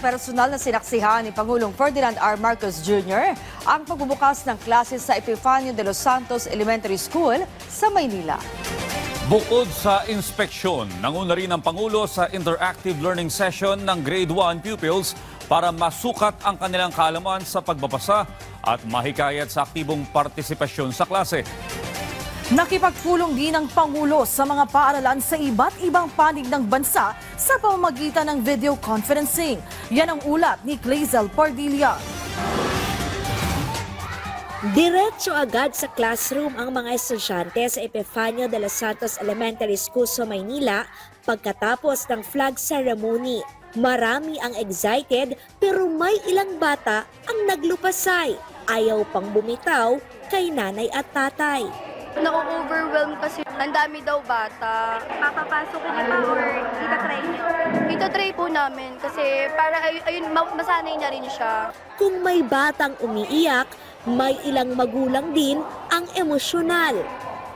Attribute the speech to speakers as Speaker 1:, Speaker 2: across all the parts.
Speaker 1: personal na sinaksihan ni Pangulong Ferdinand R. Marcos Jr. ang pagbubukas ng klase sa Epifanio de los Santos Elementary School sa Maynila.
Speaker 2: Bukod sa inspeksyon, nanguna rin ang Pangulo sa interactive learning session ng Grade 1 pupils para masukat ang kanilang kaalaman sa pagbabasa at mahikayat sa aktibong partisipasyon sa klase.
Speaker 3: Nakipagpulong din ang Pangulo sa mga paaralan sa iba't ibang panig ng bansa sa pamamagitan ng video conferencing. Yan ang ulat ni Clazel Pardilla.
Speaker 4: Diretso agad sa classroom ang mga estudyante sa Epifanio de los Santos Elementary School sa Maynila pagkatapos ng flag ceremony. Marami ang excited pero may ilang bata ang naglupasay. Ayaw pang bumitaw kay nanay at tatay.
Speaker 5: Na-overwhelm kasi ang dami daw bata.
Speaker 6: Papapasok niyo pa or itatry niyo?
Speaker 5: Itatry po namin kasi para ayun, masanay na rin siya.
Speaker 4: Kung may batang umiiyak, may ilang magulang din ang emosyonal.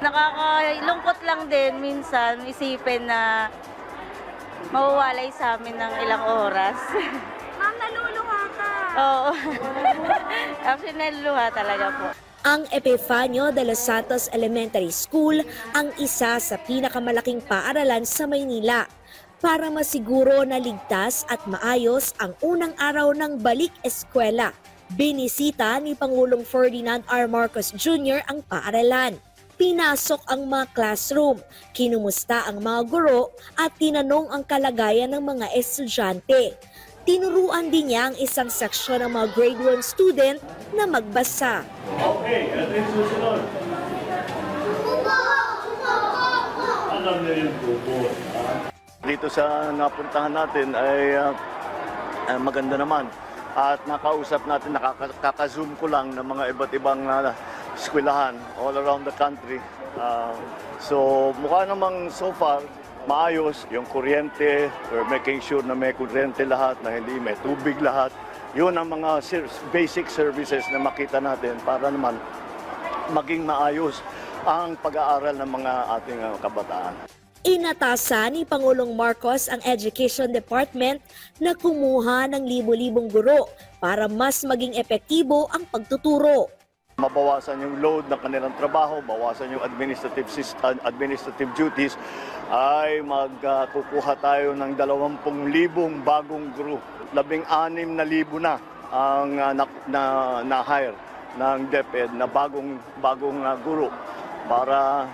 Speaker 7: Nakakalungkot lang din minsan isipin na mawawalay sa amin ng ilang oras.
Speaker 6: Ma'am, naluluha ka.
Speaker 7: Oo. Actually, naluluha talaga po.
Speaker 4: Ang Epifanio de los Santos Elementary School ang isa sa pinakamalaking paaralan sa Maynila. Para masiguro na ligtas at maayos ang unang araw ng balik eskwela, binisita ni Pangulong Ferdinand R. Marcos Jr. ang paaralan. Pinasok ang mga classroom, kinumusta ang mga guro at tinanong ang kalagayan ng mga estudyante. Tinuruan din niya ang isang seksyon ng mga grade 1 student na magbasa.
Speaker 8: Okay, ito yung susunod. Alam niyo yung bubo. Dito sa napuntahan natin ay maganda naman. At nakausap natin, nakaka-zoom ko lang ng mga iba't ibang eskwelahan all around the country. So mukha namang so far, maayos yung kuryente, we're making sure na may kuryente lahat, na hindi may tubig lahat. Yun ang mga basic services na makita natin para naman maging maayos ang pag-aaral ng mga ating kabataan.
Speaker 4: Inatasan ni Pangulong Marcos ang Education Department na kumuha ng libo-libong guro para mas maging epektibo ang pagtuturo.
Speaker 8: Mabawasan yung load ng kanilang trabaho, bawasan yung administrative duties, ay magkukuha tayo ng 20,000 bagong guro. 16,000 na ang na-hire ng DepEd na bagong guro. Para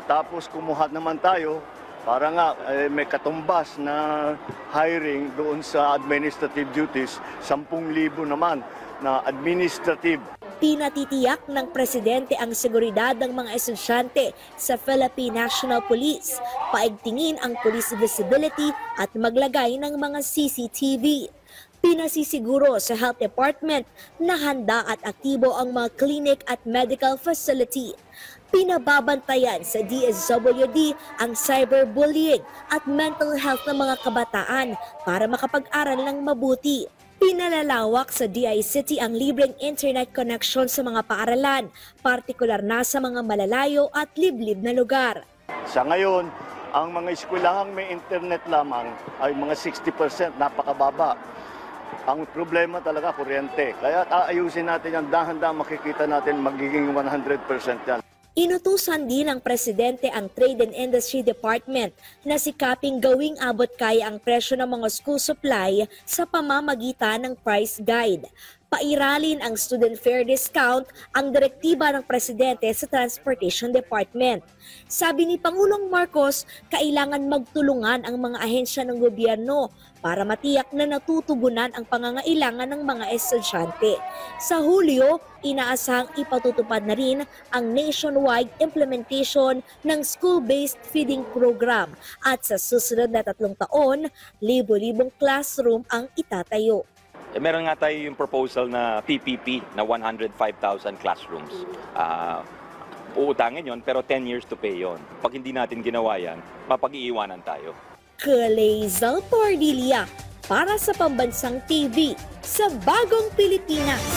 Speaker 8: tapos kumuha naman tayo para nga may katumbas na hiring doon sa administrative duties, 10,000 naman na administrative.
Speaker 4: Pinatitiyak ng presidente ang seguridad ng mga estudyante sa Philippine National Police, paigtingin ang police visibility at maglagay ng mga CCTV. Pinasisiguro sa Health Department na handa at aktibo ang mga clinic at medical facility. Pinababantayan sa DSWD ang cyberbullying at mental health ng mga kabataan para makapag-aral ng mabuti. Pinalalawak sa DICT ang libreng internet connection sa mga paaralan, partikular na sa mga malalayo at liblib na lugar.
Speaker 8: Sa ngayon, ang mga eskwelahang may internet lamang ay mga 60%, napakababa. Ang problema talaga kuryente. Kaya aayusin natin yan, dahan-dahan makikita natin magiging 100% yan.
Speaker 4: Inutusan din ng presidente ang Trade and Industry Department na sikaping gawing abot kaya ang presyo ng mga school supply sa pamamagitan ng price guide. Pairalin ang student fare discount ang direktiba ng presidente sa Transportation Department. Sabi ni Pangulong Marcos, kailangan magtulungan ang mga ahensya ng gobyerno para matiyak na natutugunan ang pangangailangan ng mga estudyante. Sa Hulyo, inaasahang ipatutupad na rin ang nationwide implementation ng school-based feeding program at sa susunod na 3 taon, libo-libong classroom ang itatayo.
Speaker 9: Meron nga tayo yung proposal na PPP na 105,000 classrooms. Uutangin yon pero 10 years to pay yon. Pag hindi natin ginawa yan, mapag-iiwanan tayo.
Speaker 4: Clazel Pardilla para sa Pambansang TV sa Bagong Pilipinas.